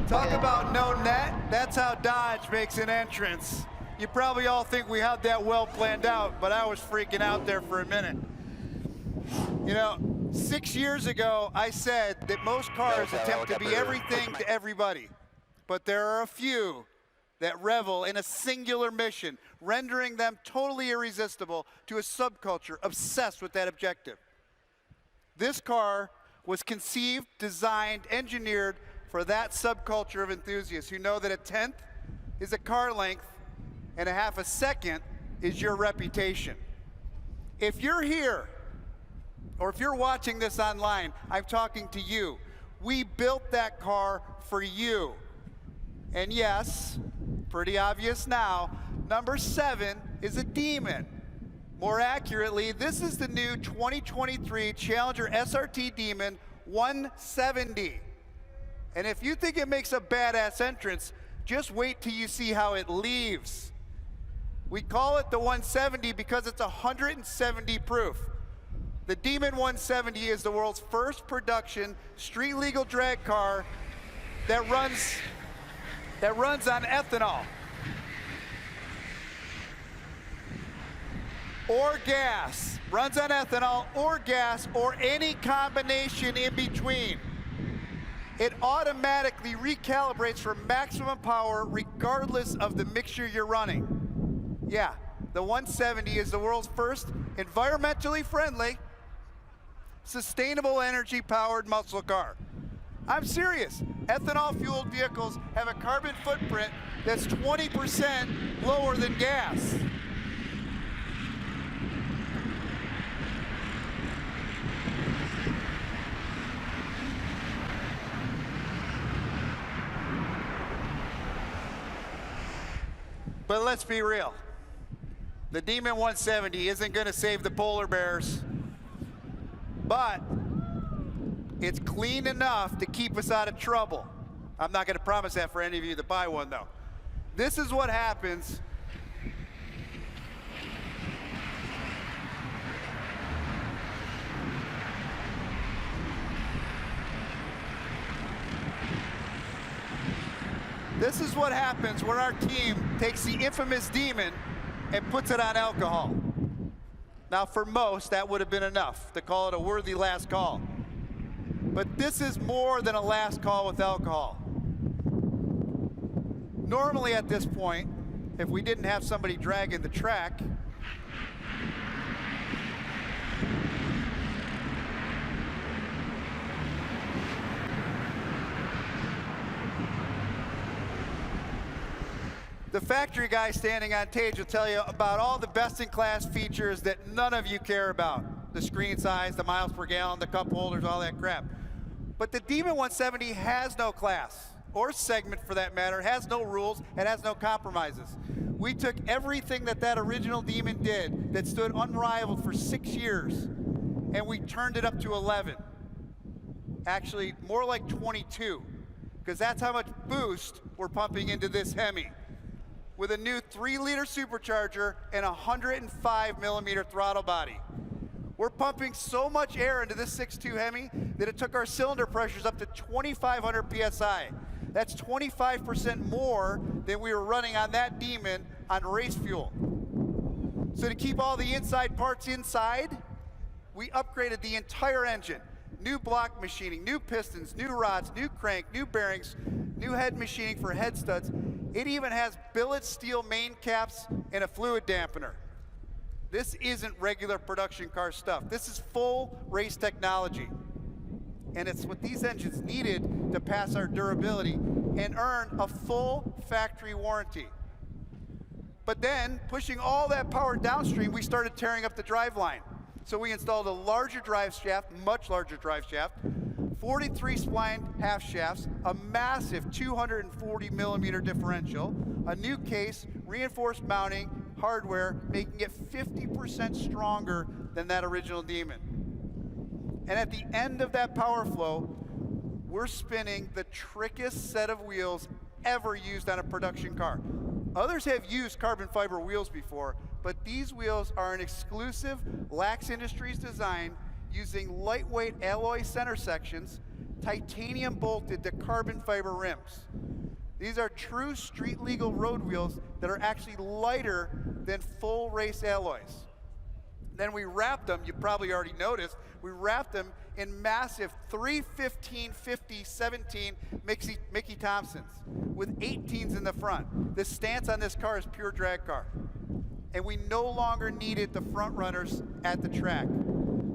Talk about no net. That's how Dodge makes an entrance. You probably all think we had that well planned out, but I was freaking out there for a minute. You know, 6 years ago, I said that most cars attempt to be everything to everybody, but there are a few that revel in a singular mission, rendering them totally irresistible to a subculture obsessed with that objective. This car was conceived, designed, engineered for that subculture of enthusiasts who know that a tenth is a car length and a half a second is your reputation. If you're here, or if you're watching this online, I'm talking to you. We built that car for you. And yes, pretty obvious now, number 7 is a Demon. More accurately, this is the new 2023 Challenger SRT Demon 170. And if you think it makes a badass entrance, just wait till you see how it leaves. We call it the 170 because it's 170 proof. The Demon 170 is the world's first production street legal drag car that runs on ethanol or gas. Runs on ethanol or gas or any combination in between. It automatically recalibrates for maximum power regardless of the mixture you're running. Yeah, the 170 is the world's first environmentally friendly, sustainable energy powered muscle car. I'm serious. Ethanol fueled vehicles have a carbon footprint that's 20% lower than gas. But let's be real. The Demon 170 isn't going to save the polar bears, but it's clean enough to keep us out of trouble. I'm not going to promise that for any of you that buy one, though. This is what happens when our team takes the infamous Demon and puts it on alcohol. Now, for most, that would have been enough to call it a worthy last call. But this is more than a last call with alcohol. Normally at this point, if we didn't have somebody dragging the track, the factory guy standing on stage will tell you about all the best-in-class features that none of you care about. The screen size, the miles per gallon, the cup holders, all that crap. But the Demon 170 has no class, or segment for that matter, has no rules, and has no compromises. We took everything that original Demon did that stood unrivaled for 6 years, and we turned it up to 11. Actually, more like 22, because that's how much boost we're pumping into this Hemi. With a new 3-liter supercharger and a 105mm throttle body. We're pumping so much air into this 6.2 Hemi that it took our cylinder pressures up to 2,500 PSI. That's 25% more than we were running on that Demon on race fuel. So to keep all the inside parts inside, we upgraded the entire engine. New block machining, new pistons, new rods, new crank, new bearings, new head machining for head studs. It even has billet steel main caps and a fluid dampener. This isn't regular production car stuff. This is full race technology. And it's what these engines needed to pass our durability and earn a full factory warranty. But then, pushing all that power downstream, we started tearing up the driveline. So we installed a larger drive shaft, much larger drive shaft, 43 splined half shafts, a massive 240mm differential, a new case, reinforced mounting, hardware, making it 50% stronger than that original Demon. And at the end of that power flow, we're spinning the trickiest set of wheels ever used on a production car. Others have used carbon fiber wheels before, but these wheels are an exclusive Lax Industries design using lightweight alloy center sections, titanium bolted to carbon fiber rims. These are true street legal road wheels that are actually lighter than full race alloys. Then we wrapped them, you probably already noticed, we wrapped them in massive 315/50/17 Mickey Thompsons with 18s in the front. The stance on this car is pure drag car. And we no longer needed the front runners at the track.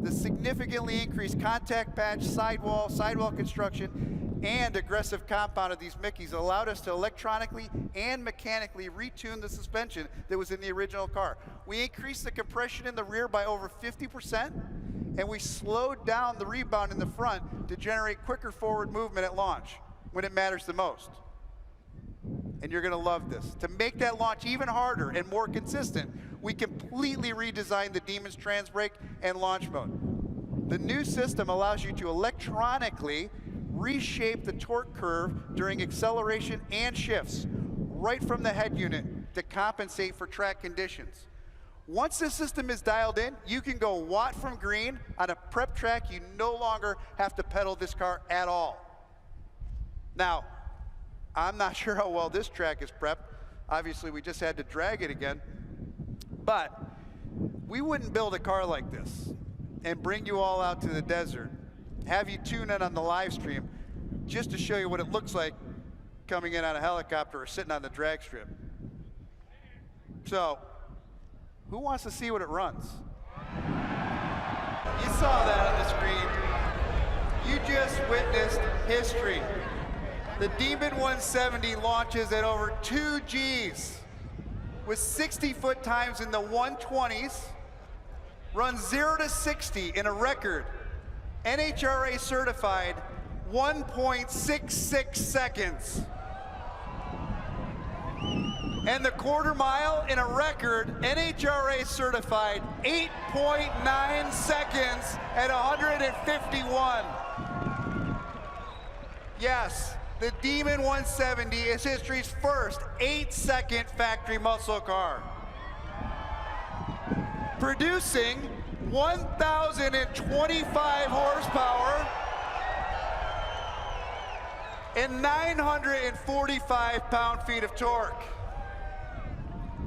The significantly increased contact patch, sidewall construction, and aggressive compound of these Mickeys allowed us to electronically and mechanically retune the suspension that was in the original car. We increased the compression in the rear by over 50%, and we slowed down the rebound in the front to generate quicker forward movement at launch when it matters the most. And you're gonna love this. To make that launch even harder and more consistent, we completely redesigned the Demon's trans brake and launch mode. The new system allows you to electronically reshape the torque curve during acceleration and shifts right from the head unit to compensate for track conditions. Once the system is dialed in, you can go watt from green on a prep track. You no longer have to pedal this car at all. Now, I'm not sure how well this track is prepped. Obviously, we just had to drag it again. But we wouldn't build a car like this and bring you all out to the desert, have you tune in on the live stream just to show you what it looks like coming in on a helicopter or sitting on the drag strip. So, who wants to see what it runs? You saw that on the screen. You just witnessed history. The Demon 170 launches at over 2 Gs with 60-foot times in the 120s, runs 0 to 60 in a record NHRA certified 1.66 seconds. And the quarter mile in a record NHRA certified 8.9 seconds at 151. Yes, the Demon 170 is history's first 8-second factory muscle car, producing 1,025 horsepower and 945 pound-feet of torque.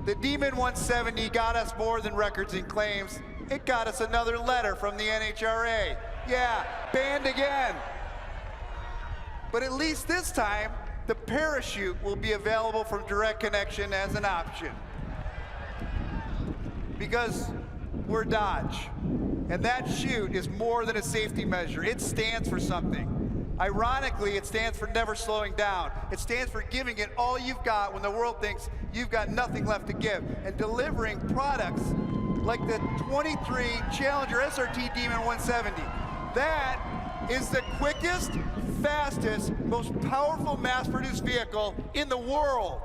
The Demon 170 got us more than records and claims. It got us another letter from the NHRA. Yeah, banned again. But at least this time, the parachute will be available from Direct Connection as an option. Because we're Dodge, and that chute is more than a safety measure. It stands for something. Ironically, it stands for never slowing down. It stands for giving it all you've got when the world thinks you've got nothing left to give, and delivering products like the 23 Challenger SRT Demon 170. That is the quickest, fastest, most powerful mass-produced vehicle in the world.